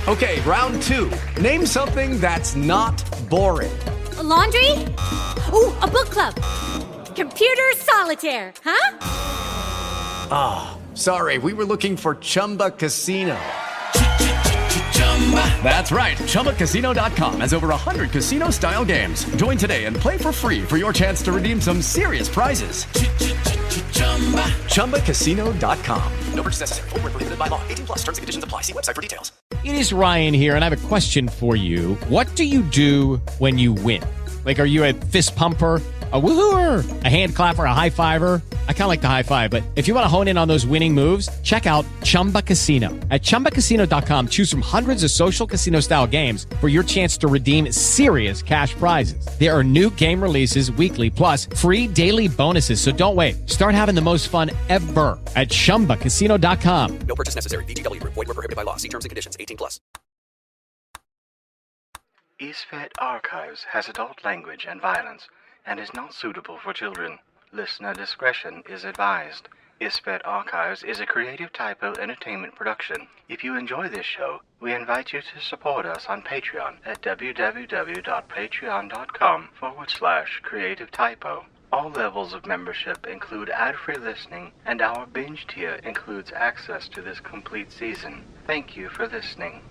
Okay, round two. Name something that's not boring. A laundry? Ooh, a book club. Computer solitaire, huh? Ah, oh, sorry, we were looking for Chumba Casino. That's right, ChumbaCasino.com has over 100 casino-style games. Join today and play for free for your chance to redeem some serious prizes. ChumbaCasino.com. No purchase necessary. Void where prohibited by law. 18 plus. Terms and conditions apply. See website for details. It is Ryan here, and I have a question for you. What do you do when you win? Like, are you a fist pumper, a woohooer, a hand clapper, a high fiver? I kind of like the high five, but if you want to hone in on those winning moves, check out Chumba Casino. At ChumbaCasino.com, choose from hundreds of social casino-style games for your chance to redeem serious cash prizes. There are new game releases weekly, plus free daily bonuses, so don't wait. Start having the most fun ever at ChumbaCasino.com. No purchase necessary. VGW. Void where prohibited by law. See terms and conditions. 18 plus. EastVet Archives has adult language and violence and is not suitable for children. Listener discretion is advised. EastVet Archives is a Creative Typo entertainment production. If you enjoy this show, we invite you to support us on Patreon at www.patreon.com/Creative Typo. All levels of membership include ad-free listening, and our binge tier includes access to this complete season. Thank you for listening.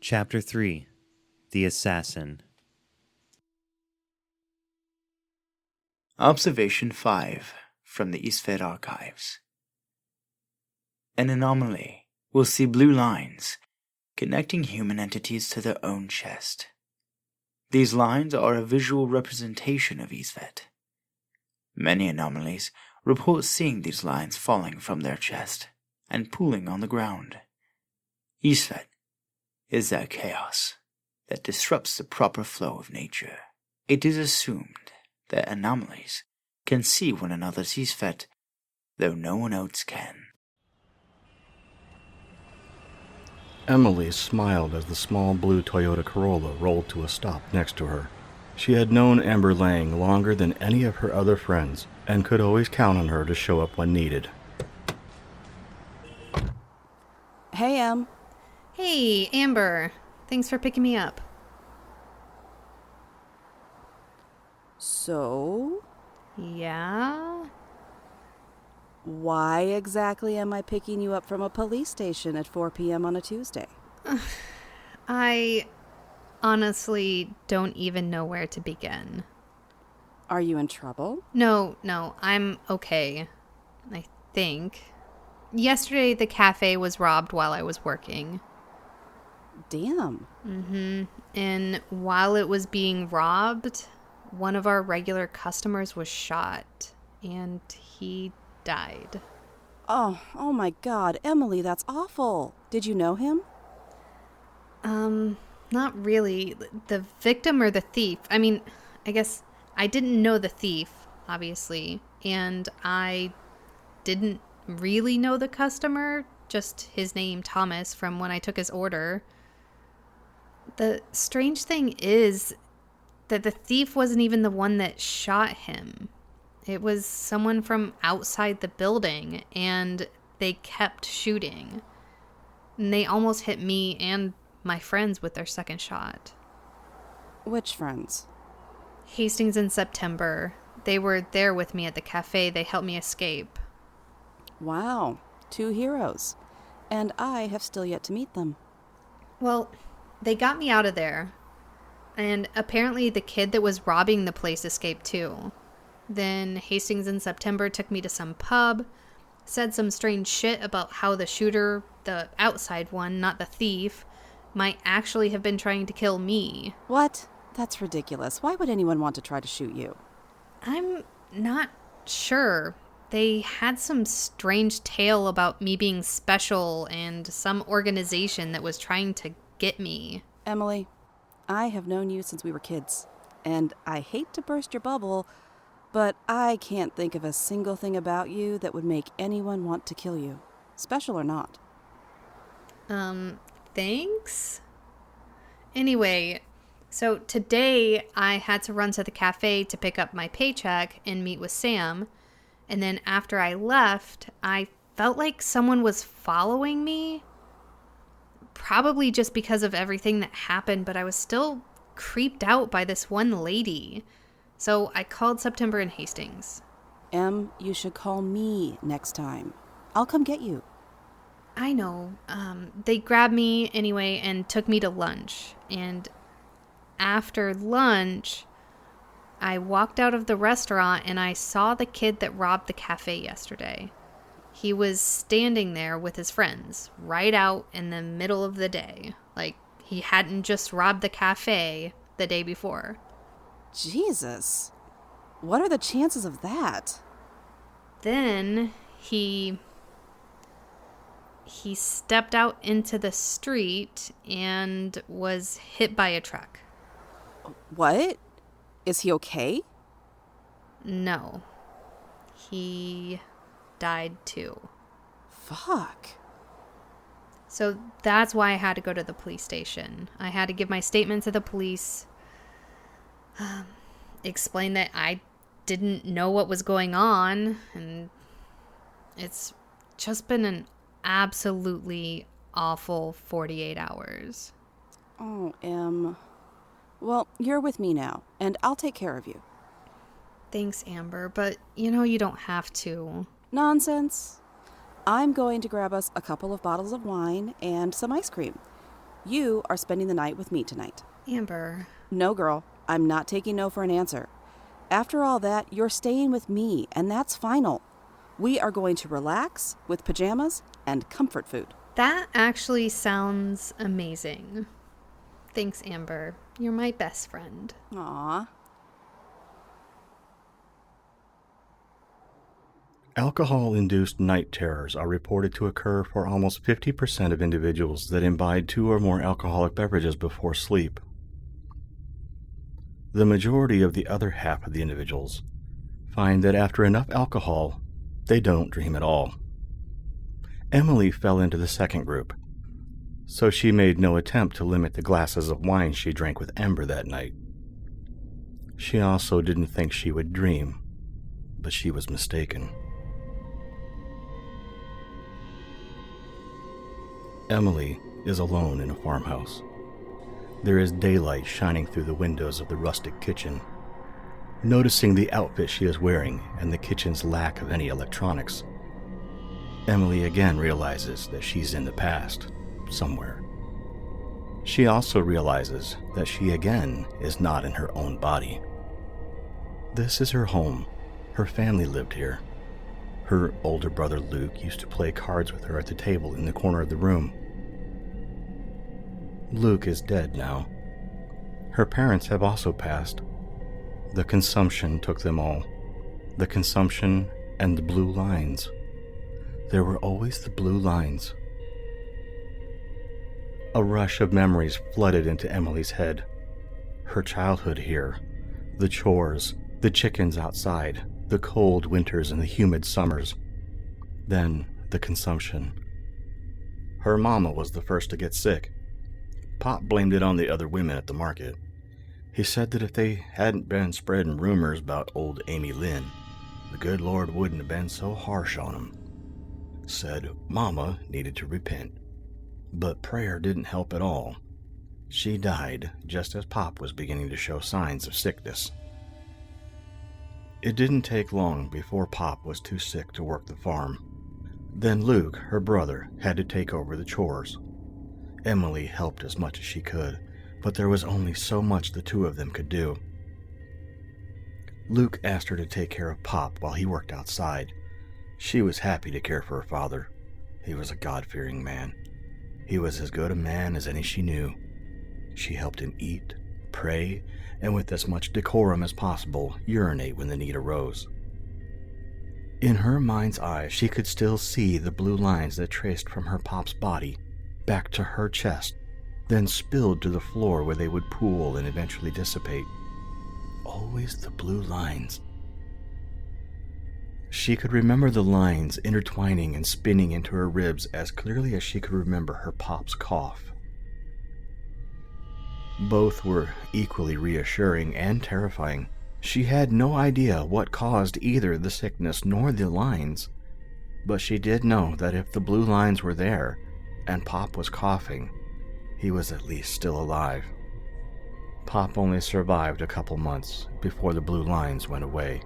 Chapter 3. The Assassin. Observation 5 from the EastVet Archives. An anomaly will see blue lines connecting human entities to their own chest. These lines are a visual representation of EastVet. Many anomalies report seeing these lines falling from their chest and pooling on the ground. EastVet is that chaos that disrupts the proper flow of nature. It is assumed that anomalies can see one another's EastVet, though no one else can. Emily smiled as the small blue Toyota Corolla rolled to a stop next to her. She had known Amber Lang longer than any of her other friends and could always count on her to show up when needed. Hey, Em. Hey, Amber. Thanks for picking me up. So? Yeah? Why exactly am I picking you up from a police station at 4 p.m. on a Tuesday? I honestly don't even know where to begin. Are you in trouble? No, I'm okay. I think. Yesterday, the cafe was robbed while I was working. Damn. And while it was being robbed, one of our regular customers was shot, and he died. Oh my God, Emily, that's awful. Did you know him? Not really. The victim or the thief? I mean, I guess I didn't know the thief, obviously, and I didn't really know the customer, just his name, Thomas, from when I took his order. The strange thing is that the thief wasn't even the one that shot him. It was someone from outside the building, and they kept shooting. And they almost hit me and my friends with their second shot. Which friends? Hastings and September. They were there with me at the cafe. They helped me escape. Wow, 2 heroes. And I have still yet to meet them. Well, they got me out of there. And apparently the kid that was robbing the place escaped too. Then Hastings in September took me to some pub, said some strange shit about how the shooter, the outside one, not the thief, might actually have been trying to kill me. What? That's ridiculous. Why would anyone want to try to shoot you? I'm not sure. They had some strange tale about me being special and some organization that was trying to get me. Emily, I have known you since we were kids, and I hate to burst your bubble, but I can't think of a single thing about you that would make anyone want to kill you, special or not. Thanks? Anyway, so today I had to run to the cafe to pick up my paycheck and meet with Sam. And then after I left, I felt like someone was following me. Probably just because of everything that happened, but I was still creeped out by this one lady. So I called September and Hastings. Em, you should call me next time. I'll come get you. I know. They grabbed me anyway and took me to lunch. And after lunch, I walked out of the restaurant and I saw the kid that robbed the cafe yesterday. He was standing there with his friends, right out in the middle of the day. Like, he hadn't just robbed the cafe the day before. Jesus. What are the chances of that? Then he stepped out into the street and was hit by a truck. What? Is he okay? No. He died too. Fuck. So that's why I had to go to the police station. I had to give my statement to the police, explain that I didn't know what was going on, and it's just been an absolutely awful 48 hours. Oh, Em. Well, you're with me now, and I'll take care of you. Thanks, Amber, but you don't have to. Nonsense. I'm going to grab us a couple of bottles of wine and some ice cream. You are spending the night with me tonight. Amber. No, girl. I'm not taking no for an answer. After all that, you're staying with me, and that's final. We are going to relax with pajamas and comfort food. That actually sounds amazing. Thanks, Amber. You're my best friend. Aw. Alcohol-induced night terrors are reported to occur for almost 50% of individuals that imbibe 2 or more alcoholic beverages before sleep. The majority of the other half of the individuals find that after enough alcohol, they don't dream at all. Emily fell into the second group, so she made no attempt to limit the glasses of wine she drank with Amber that night. She also didn't think she would dream, but she was mistaken. Emily is alone in a farmhouse. There is daylight shining through the windows of the rustic kitchen. Noticing the outfit she is wearing and the kitchen's lack of any electronics, Emily again realizes that she's in the past, somewhere. She also realizes that she again is not in her own body. This is her home. Her family lived here. Her older brother Luke used to play cards with her at the table in the corner of the room. Luke is dead now. Her parents have also passed. The consumption took them all. The consumption and the blue lines. There were always the blue lines. A rush of memories flooded into Emily's head. Her childhood here, the chores, the chickens outside, the cold winters and the humid summers. Then the consumption. Her mama was the first to get sick. Pop blamed it on the other women at the market. He said that if they hadn't been spreading rumors about old Amy Lynn, the good Lord wouldn't have been so harsh on them. Said Mama needed to repent. But prayer didn't help at all. She died just as Pop was beginning to show signs of sickness. It didn't take long before Pop was too sick to work the farm. Then Luke, her brother, had to take over the chores. Emily helped as much as she could, but there was only so much the two of them could do. Luke asked her to take care of Pop while he worked outside. She was happy to care for her father. He was a God-fearing man. He was as good a man as any she knew. She helped him eat, pray, and with as much decorum as possible, urinate when the need arose. In her mind's eye, she could still see the blue lines that traced from her pop's body back to her chest, then spilled to the floor where they would pool and eventually dissipate. Always the blue lines. She could remember the lines intertwining and spinning into her ribs as clearly as she could remember her pop's cough. Both were equally reassuring and terrifying. She had no idea what caused either the sickness nor the lines, but she did know that if the blue lines were there and Pop was coughing, he was at least still alive. Pop only survived a couple months before the blue lines went away.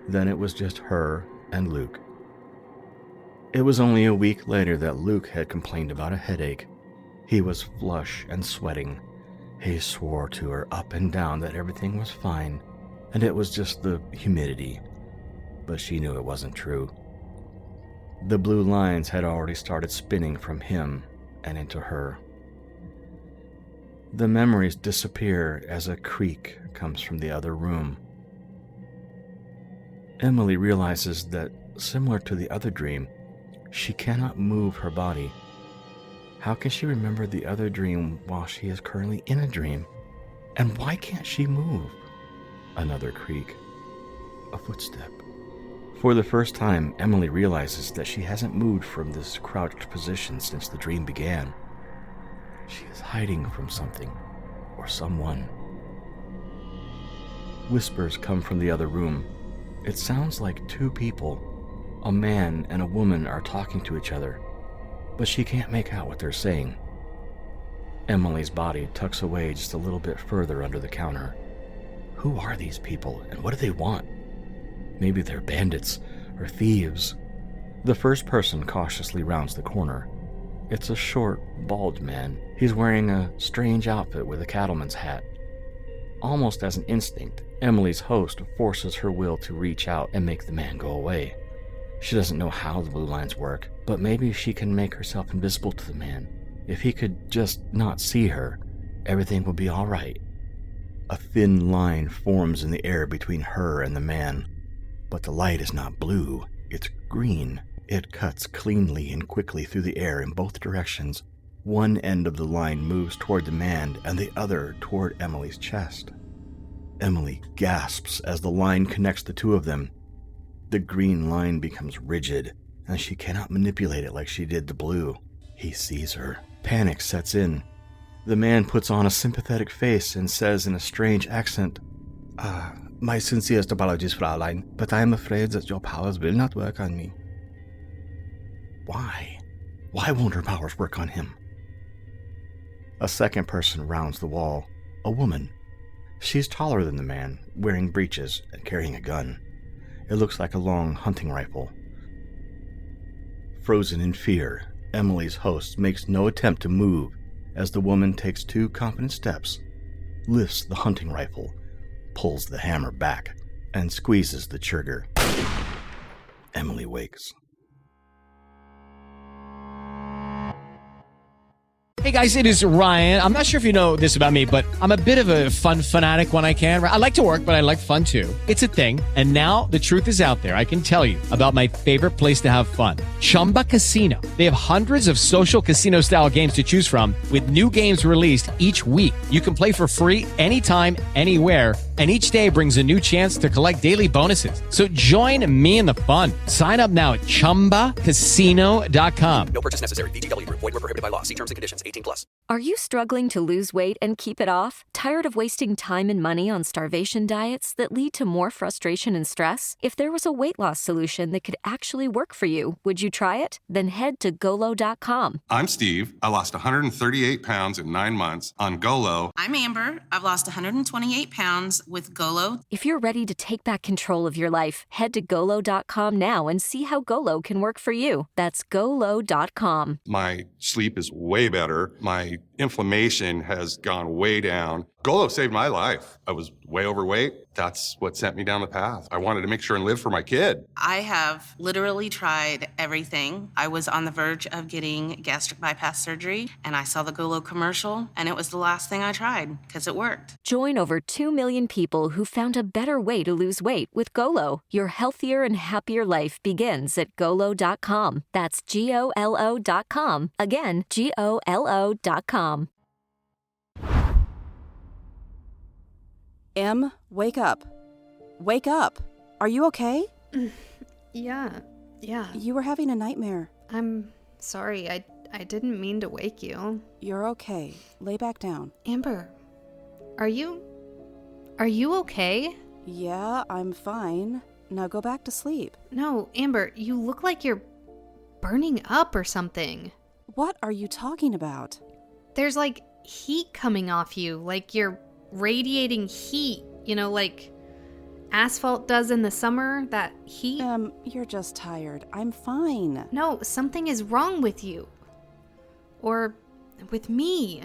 Then it was just her and Luke. It was only a week later that Luke had complained about a headache. He was flush and sweating. He swore to her up and down that everything was fine, and it was just the humidity. But she knew it wasn't true. The blue lines had already started spinning from him and into her. The memories disappear as a creak comes from the other room. Emily realizes that, similar to the other dream, she cannot move her body. How can she remember the other dream while she is currently in a dream? And why can't she move? Another creak. A footstep. For the first time, Emily realizes that she hasn't moved from this crouched position since the dream began. She is hiding from something, or someone. Whispers come from the other room. It sounds like two people, a man and a woman, are talking to each other, but she can't make out what they're saying. Emily's body tucks away just a little bit further under the counter. Who are these people, and what do they want? Maybe they're bandits or thieves. The first person cautiously rounds the corner. It's a short, bald man. He's wearing a strange outfit with a cattleman's hat. Almost as an instinct, Emily's host forces her will to reach out and make the man go away. She doesn't know how the blue lines work, but maybe she can make herself invisible to the man. If he could just not see her, everything will be all right. A thin line forms in the air between her and the man, but the light is not blue, it's green. It cuts cleanly and quickly through the air in both directions. One end of the line moves toward the man and the other toward Emily's chest. Emily gasps as the line connects the two of them. The green line becomes rigid, and she cannot manipulate it like she did the blue. He sees her. Panic sets in. The man puts on a sympathetic face and says in a strange accent, My sincerest apologies, Fraulein, but I am afraid that your powers will not work on me. Why? Why won't her powers work on him? A second person rounds the wall. A woman. She's taller than the man, wearing breeches and carrying a gun. It looks like a long hunting rifle. Frozen in fear, Emily's host makes no attempt to move as the woman takes 2 confident steps, lifts the hunting rifle, pulls the hammer back, and squeezes the trigger. Emily wakes. Hey guys, it is Ryan. I'm not sure if you know this about me, but I'm a bit of a fun fanatic when I can. I like to work, but I like fun too. It's a thing. And now the truth is out there. I can tell you about my favorite place to have fun. Chumba Casino. They have hundreds of social casino style games to choose from with new games released each week. You can play for free anytime, anywhere. And each day brings a new chance to collect daily bonuses. So join me in the fun. Sign up now at ChumbaCasino.com. No purchase necessary. VGW Group. Void where prohibited by law. See terms and conditions. 18+. Are you struggling to lose weight and keep it off? Tired of wasting time and money on starvation diets that lead to more frustration and stress? If there was a weight loss solution that could actually work for you, would you try it? Then head to Golo.com. I'm Steve. I lost 138 pounds in 9 months on Golo. I'm Amber. I've lost 128 pounds with Golo. If you're ready to take back control of your life, head to Golo.com now and see how Golo can work for you. That's Golo.com. My sleep is way better. My inflammation has gone way down. Golo saved my life. I was way overweight. That's what sent me down the path. I wanted to make sure and live for my kid. I have literally tried everything. I was on the verge of getting gastric bypass surgery, and I saw the Golo commercial, and it was the last thing I tried because it worked. Join over 2 million people who found a better way to lose weight with Golo. Your healthier and happier life begins at Golo.com. That's GOLO.com. Again, GOLO.com. Em, wake up. Wake up. Are you okay? Yeah. You were having a nightmare. I'm sorry. I didn't mean to wake you. You're okay. Lay back down. Amber, are you okay? Yeah, I'm fine. Now go back to sleep. No, Amber, you look like you're burning up or something. What are you talking about? There's like heat coming off you, like you're radiating heat, like asphalt does in the summer, that heat. You're just tired. I'm fine. No, something is wrong with you. Or with me.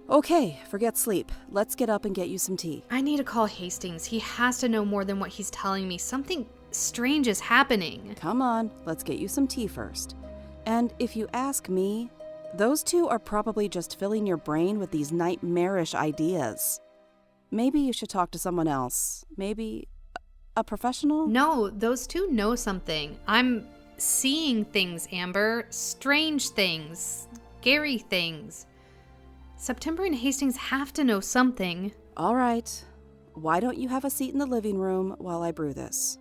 Okay, forget sleep. Let's get up and get you some tea. I need to call Hastings. He has to know more than what he's telling me. Something strange is happening. Come on, let's get you some tea first. And if you ask me, those two are probably just filling your brain with these nightmarish ideas. Maybe you should talk to someone else. Maybe a professional? No, those two know something. I'm seeing things, Amber. Strange things. Scary things. September and Hastings have to know something. All right. Why don't you have a seat in the living room while I brew this?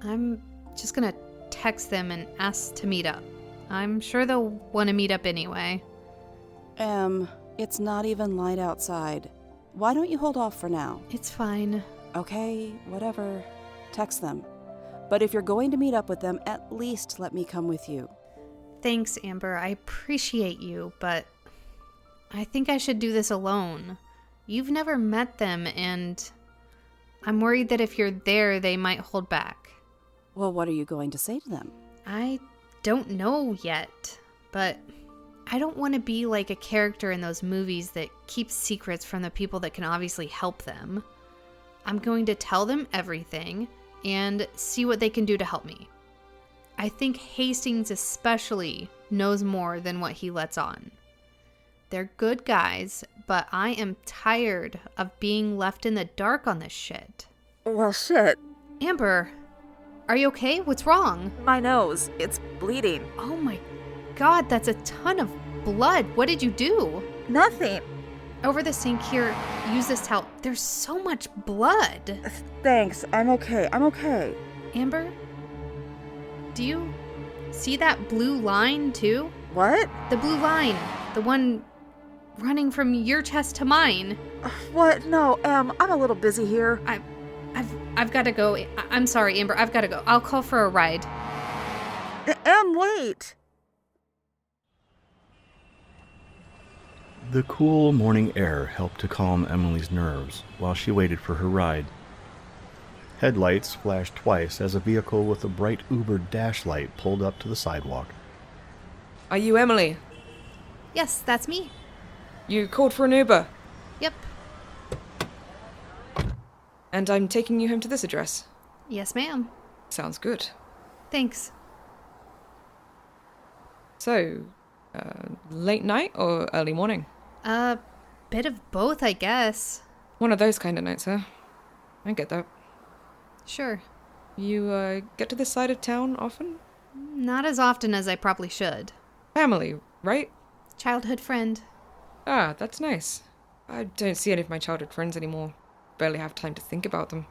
I'm just gonna text them and ask to meet up. I'm sure they'll want to meet up anyway. It's not even light outside. Why don't you hold off for now? It's fine. Okay, whatever. Text them. But if you're going to meet up with them, at least let me come with you. Thanks, Amber. I appreciate you, but I think I should do this alone. You've never met them, and I'm worried that if you're there, they might hold back. Well, what are you going to say to them? I don't know yet, but I don't want to be like a character in those movies that keeps secrets from the people that can obviously help them. I'm going to tell them everything and see what they can do to help me. I think Hastings especially knows more than what he lets on. They're good guys, but I am tired of being left in the dark on this shit. Well, shit. Amber, are you okay? What's wrong? My nose. It's bleeding. Oh my God, that's a ton of blood. What did you do? Nothing. Over the sink here, use this towel. There's so much blood. Thanks. I'm okay. Amber, do you see that blue line too? What? The blue line. The one running from your chest to mine. What? No, I'm a little busy here. I've got to go. I'm sorry, Amber. I've got to go. I'll call for a ride. Wait. The cool morning air helped to calm Emily's nerves while she waited for her ride. Headlights flashed twice as a vehicle with a bright Uber dash light pulled up to the sidewalk. Are you Emily? Yes, that's me. You called for an Uber? Yep. And I'm taking you home to this address? Yes, ma'am. Sounds good. Thanks. So, late night or early morning? Bit of both, I guess. One of those kind of nights, huh? I get that. Sure. You, get to this side of town often? Not as often as I probably should. Family, right? Childhood friend. Ah, that's nice. I don't see any of my childhood friends anymore. Barely have time to think about them.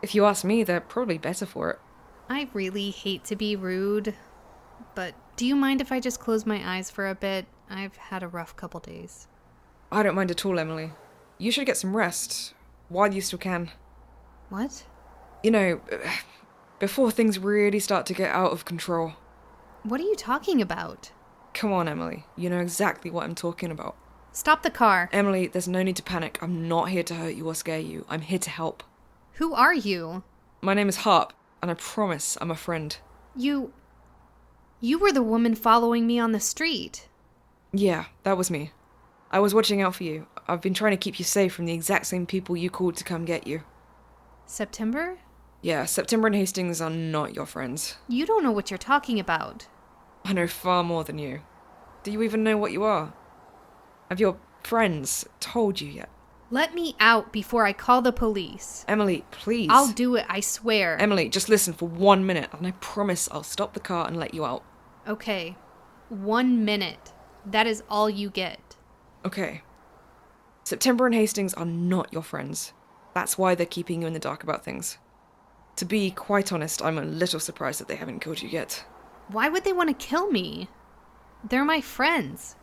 If you ask me, they're probably better for it. I really hate to be rude, but do you mind if I just close my eyes for a bit? I've had a rough couple days. I don't mind at all, Emily. You should get some rest, while you still can. What? You know, before things really start to get out of control. What are you talking about? Come on, Emily. You know exactly what I'm talking about. Stop the car. Emily, there's no need to panic. I'm not here to hurt you or scare you. I'm here to help. Who are you? My name is Harp, and I promise I'm a friend. You were the woman following me on the street. Yeah, that was me. I was watching out for you. I've been trying to keep you safe from the exact same people you called to come get you. September? Yeah, September and Hastings are not your friends. You don't know what you're talking about. I know far more than you. Do you even know what you are? Have your friends told you yet? Let me out before I call the police. Emily, please. I'll do it, I swear. Emily, just listen for 1 minute, and I promise I'll stop the car and let you out. Okay. 1 minute. That is all you get. Okay. September and Hastings are not your friends. That's why they're keeping you in the dark about things. To be quite honest, I'm a little surprised that they haven't killed you yet. Why would they want to kill me? They're my friends.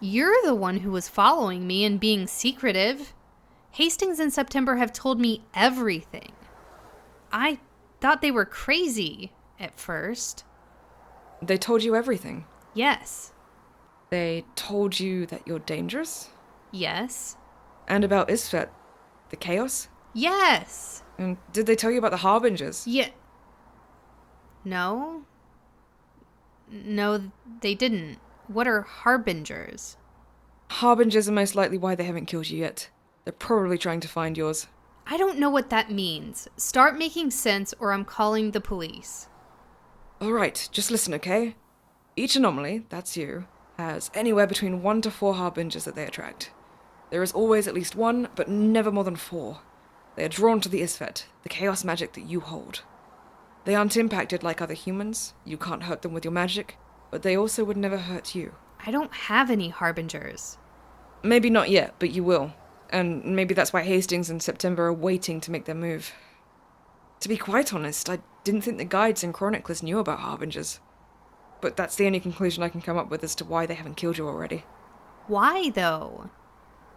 You're the one who was following me and being secretive. Hastings and September have told me everything. I thought they were crazy at first. They told you everything? Yes. They told you that you're dangerous? Yes. And about Isfet, the chaos? Yes. And did they tell you about the Harbingers? Yeah. No. No, they didn't. What are Harbingers? Harbingers are most likely why they haven't killed you yet. They're probably trying to find yours. I don't know what that means. Start making sense or I'm calling the police. Alright, just listen, okay? Each anomaly, that's you, has anywhere between 1 to 4 Harbingers that they attract. There is always at least 1, but never more than 4. They are drawn to the Isfet, the chaos magic that you hold. They aren't impacted like other humans. You can't hurt them with your magic, but they also would never hurt you. I don't have any Harbingers. Maybe not yet, but you will. And maybe that's why Hastings and September are waiting to make their move. To be quite honest, I didn't think the guides and chroniclers knew about Harbingers. But that's the only conclusion I can come up with as to why they haven't killed you already. Why, though?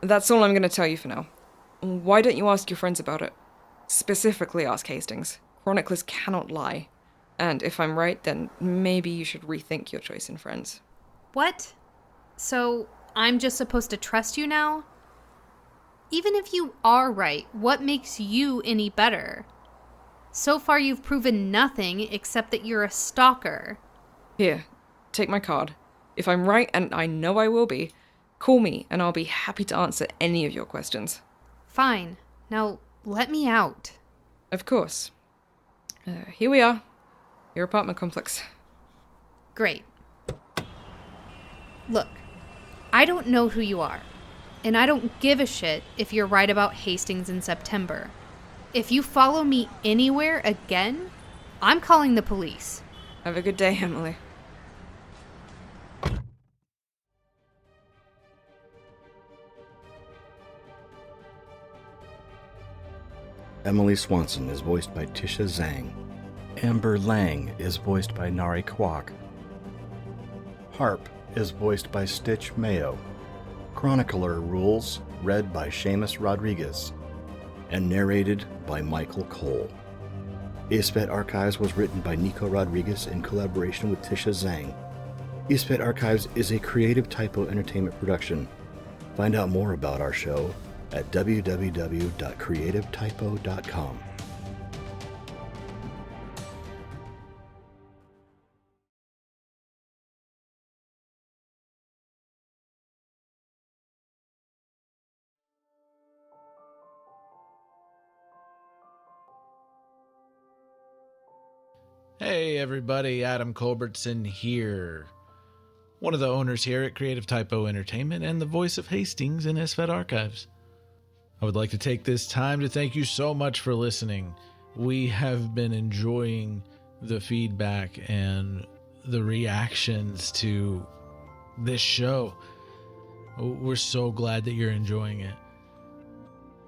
That's all I'm going to tell you for now. Why don't you ask your friends about it? Specifically ask Hastings. Chroniclers cannot lie. And if I'm right, then maybe you should rethink your choice in friends. What? So, I'm just supposed to trust you now? Even if you are right, what makes you any better? So far you've proven nothing except that you're a stalker. Here, take my card. If I'm right, and I know I will be, call me and I'll be happy to answer any of your questions. Fine. Now, let me out. Of course. Here we are. Your apartment complex. Great. Look, I don't know who you are, and I don't give a shit if you're right about Hastings in September. If you follow me anywhere again, I'm calling the police. Have a good day, Emily. Emily Swanson is voiced by Tisha Zang. Amber Lang is voiced by Nari Kwak. Harp is voiced by Stitch Mayo. Chronicler rules read by Shamas Rodriguez and narrated by Michael Cole. Isfet Archives was written by Nico Rodriguez in collaboration with Tisha Zang. Isfet Archives is a Creative Typo Entertainment production. Find out more about our show at www.creativetypo.com. Hey everybody, Adam Culbertson here. One of the owners here at Creative Typo Entertainment and the voice of Hastings in Isfet Archives. I would like to take this time to thank you so much for listening. We have been enjoying the feedback and the reactions to this show. We're so glad that you're enjoying it.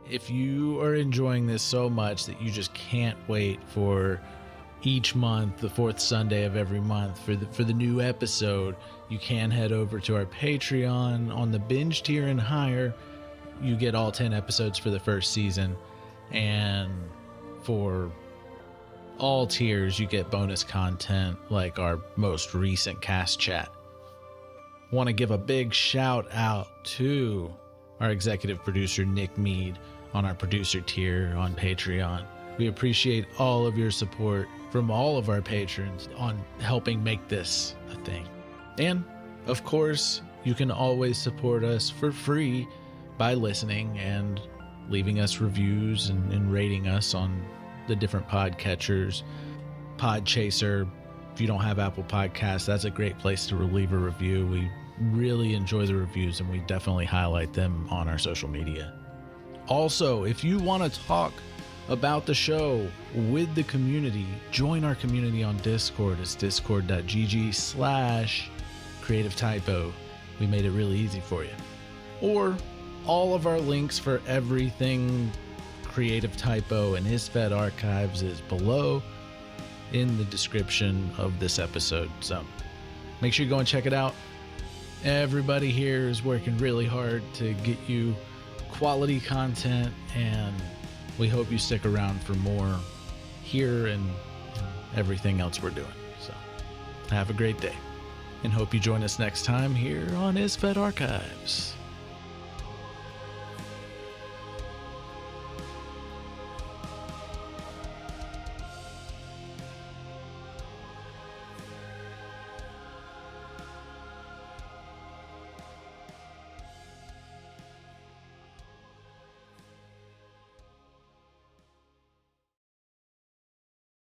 If you are enjoying this so much that you just can't wait for each month, the fourth Sunday of every month, for the new episode, you can head over to our Patreon. On the binge tier and higher, you get all 10 episodes for the first season, and for all tiers you get bonus content like our most recent cast chat. Want to give a big shout out to our executive producer Nick Mead on our producer tier on Patreon. We appreciate all of your support from all of our patrons on helping make this a thing. And, of course, you can always support us for free by listening and leaving us reviews and rating us on the different podcatchers. Podchaser, if you don't have Apple Podcasts, that's a great place to leave a review. We really enjoy the reviews, and we definitely highlight them on our social media. Also, if you want to talk about the show with the community, join our community on Discord. It's discord.gg/creativetypo. We made it really easy for you. Or all of our links for everything Creative Typo and ISFED Archives is below in the description of this episode. So make sure you go and check it out. Everybody here is working really hard to get you quality content, and we hope you stick around for more here and everything else we're doing. So have a great day, and hope you join us next time here on ISFED Archives.